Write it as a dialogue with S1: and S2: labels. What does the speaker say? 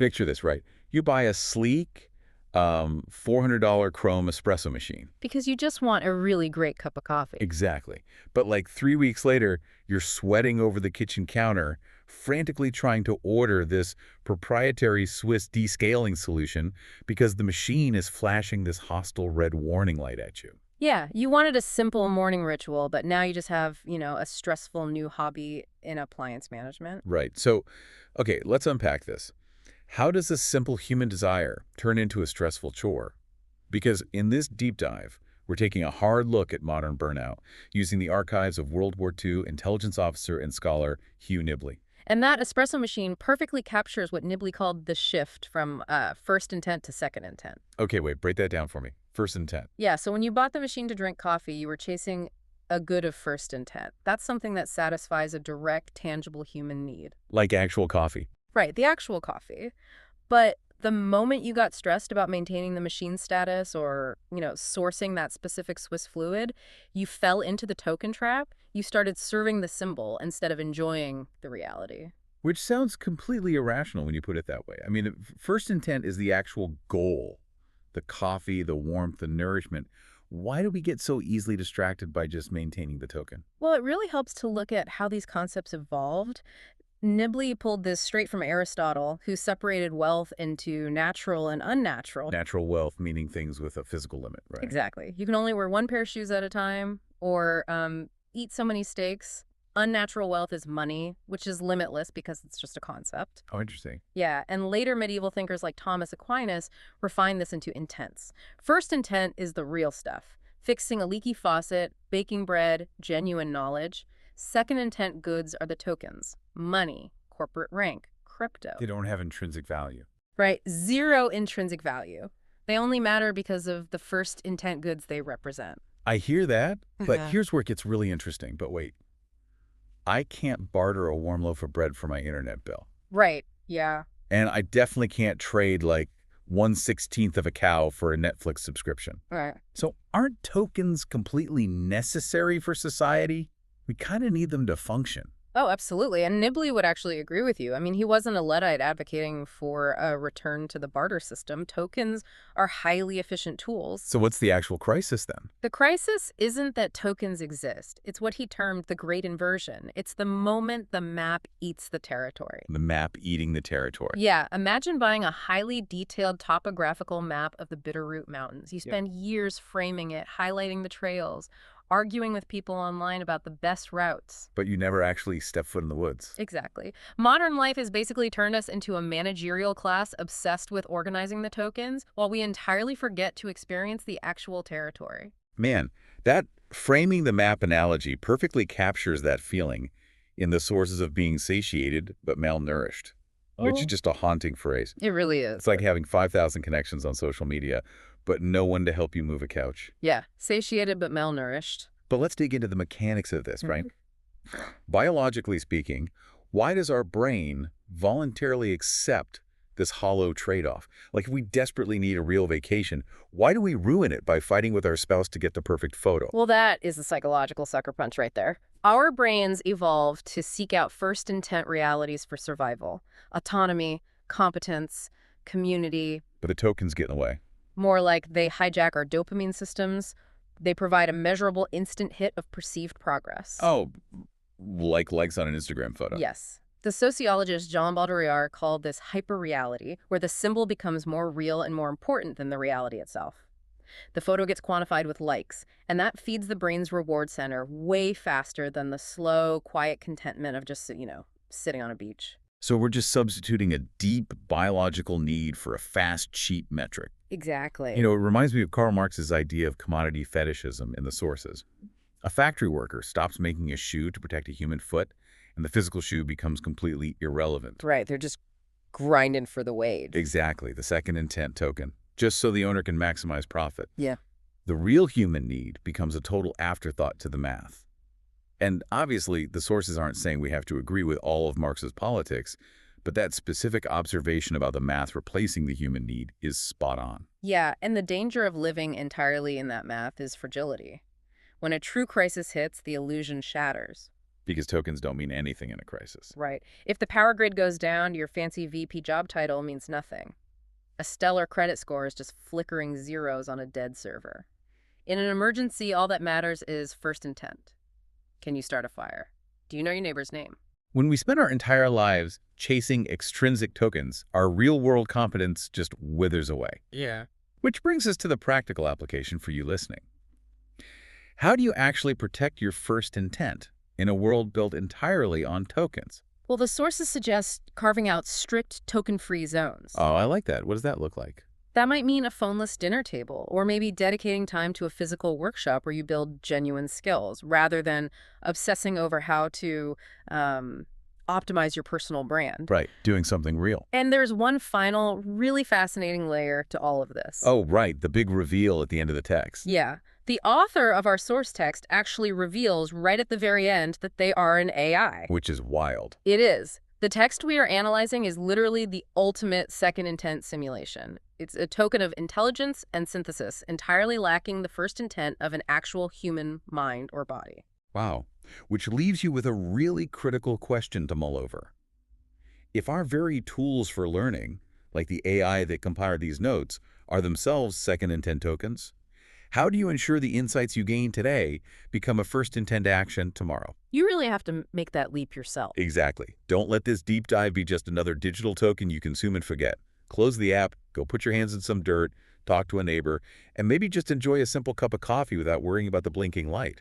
S1: Picture this, right? You buy a sleek, $400 chrome espresso machine.
S2: Because you just want a really great cup of coffee.
S1: Exactly. But like 3 weeks later, you're sweating over the kitchen counter, frantically trying to order this proprietary Swiss descaling solution because the machine is flashing this hostile red warning light at you.
S2: Yeah, you wanted a simple morning ritual, but now you just have, a stressful new hobby in appliance management.
S1: Right. So, okay, let's unpack this. How does a simple human desire turn into a stressful chore? Because in this deep dive, we're taking a hard look at modern burnout using the archives of World War II intelligence officer and scholar Hugh Nibley.
S2: And that espresso machine perfectly captures what Nibley called the shift from first intent to second intent.
S1: Okay, wait, break that down for me. First intent.
S2: Yeah, so when you bought the machine to drink coffee, you were chasing a good of first intent. That's something that satisfies a direct, tangible human need.
S1: Like actual coffee.
S2: Right, the actual coffee. But the moment you got stressed about maintaining the machine status or, sourcing that specific Swiss fluid, you fell into the token trap. You started serving the symbol instead of enjoying the reality.
S1: Which sounds completely irrational when you put it that way. I mean, first intent is the actual goal. The coffee, the warmth, the nourishment. Why do we get so easily distracted by just maintaining the token?
S2: Well, it really helps to look at how these concepts evolved. Nibley pulled this straight from Aristotle, who separated wealth into natural and unnatural.
S1: Natural wealth meaning things with a physical limit, right?
S2: Exactly. You can only wear one pair of shoes at a time or eat so many steaks. Unnatural wealth is money, which is limitless because it's just a concept.
S1: Oh, interesting.
S2: Yeah, and later medieval thinkers like Thomas Aquinas refined this into intents. First intent is the real stuff, fixing a leaky faucet, baking bread, genuine knowledge. Second intent goods are the tokens, money, corporate rank, crypto.
S1: They don't have intrinsic value.
S2: Right, zero intrinsic value. They only matter because of the first intent goods they represent.
S1: I hear that, but
S2: Yeah.
S1: here's where it gets really interesting. But wait, I can't barter a warm loaf of bread for my internet bill.
S2: Right, yeah.
S1: And I definitely can't trade like 1/16 of a cow for a Netflix subscription.
S2: Right.
S1: So aren't tokens completely necessary for society? We kind of need them to function.
S2: Oh, absolutely. And Nibley would actually agree with you. I mean, he wasn't a Luddite advocating for a return to the barter system. Tokens are highly efficient tools.
S1: So what's the actual crisis then?
S2: The crisis isn't that tokens exist. It's what he termed the great inversion. It's the moment the map eats the territory.
S1: The map eating the territory.
S2: Yeah, imagine buying a highly detailed topographical map of the Bitterroot Mountains. You spend years framing it, highlighting the trails, arguing with people online about the best routes.
S1: But you never actually step foot in the woods.
S2: Exactly. Modern life has basically turned us into a managerial class obsessed with organizing the tokens, while we entirely forget to experience the actual territory.
S1: Man, that framing the map analogy perfectly captures that feeling in the sources of being satiated but malnourished, which is just a haunting phrase.
S2: It really is.
S1: It's like having 5,000 connections on social media, but no one to help you move a couch.
S2: Yeah, satiated but malnourished.
S1: But let's dig into the mechanics of this, right? Biologically speaking, why does our brain voluntarily accept this hollow trade-off? Like if we desperately need a real vacation, why do we ruin it by fighting with our spouse to get the perfect photo?
S2: Well, that is a psychological sucker punch right there. Our brains evolved to seek out first intent realities for survival. Autonomy, competence, community.
S1: But the tokens get in the way.
S2: More like they hijack our dopamine systems. They provide a measurable instant hit of perceived progress.
S1: Oh, like likes on an Instagram photo.
S2: Yes. The sociologist Jean Baudrillard called this hyperreality, where the symbol becomes more real and more important than the reality itself. The photo gets quantified with likes, and that feeds the brain's reward center way faster than the slow, quiet contentment of just, sitting on a beach.
S1: So we're just substituting a deep biological need for a fast, cheap metric.
S2: Exactly.
S1: It reminds me of Karl Marx's idea of commodity fetishism in the sources. A factory worker stops making a shoe to protect a human foot, and the physical shoe becomes completely irrelevant.
S2: Right, they're just grinding for the wage.
S1: Exactly, the second intent token, just so the owner can maximize profit.
S2: Yeah.
S1: The real human need becomes a total afterthought to the math. And obviously, the sources aren't saying we have to agree with all of Marx's politics, but that specific observation about the math replacing the human need is spot on.
S2: Yeah, and the danger of living entirely in that math is fragility. When a true crisis hits, the illusion shatters.
S1: because tokens don't mean anything in a crisis.
S2: Right. If the power grid goes down, your fancy VP job title means nothing. A stellar credit score is just flickering zeros on a dead server. In an emergency, all that matters is first intent. Can you start a fire? Do you know your neighbor's name?
S1: When we spend our entire lives chasing extrinsic tokens, our real-world competence just withers away.
S3: Yeah.
S1: Which brings us to the practical application for you listening. How do you actually protect your first intent in a world built entirely on tokens?
S2: Well, the sources suggest carving out strict token-free zones.
S1: Oh, I like that. What does that look like?
S2: That might mean a phoneless dinner table, or maybe dedicating time to a physical workshop where you build genuine skills, rather than obsessing over how to optimize your personal brand.
S1: Right, doing something real.
S2: And there's one final, really fascinating layer to all of this.
S1: Oh, right, the big reveal at the end of the text.
S2: Yeah. The author of our source text actually reveals right at the very end that they are an AI.
S1: Which is wild.
S2: It is. The text we are analyzing is literally the ultimate second intent simulation. It's a token of intelligence and synthesis, entirely lacking the first intent of an actual human mind or body.
S1: Wow. Which leaves you with a really critical question to mull over. If our very tools for learning, like the AI that compiled these notes, are themselves second intent tokens, how do you ensure the insights you gain today become a first intent action tomorrow?
S2: You really have to make that leap yourself.
S1: Exactly. Don't let this deep dive be just another digital token you consume and forget. Close the app, go put your hands in some dirt, talk to a neighbor, and maybe just enjoy a simple cup of coffee without worrying about the blinking light.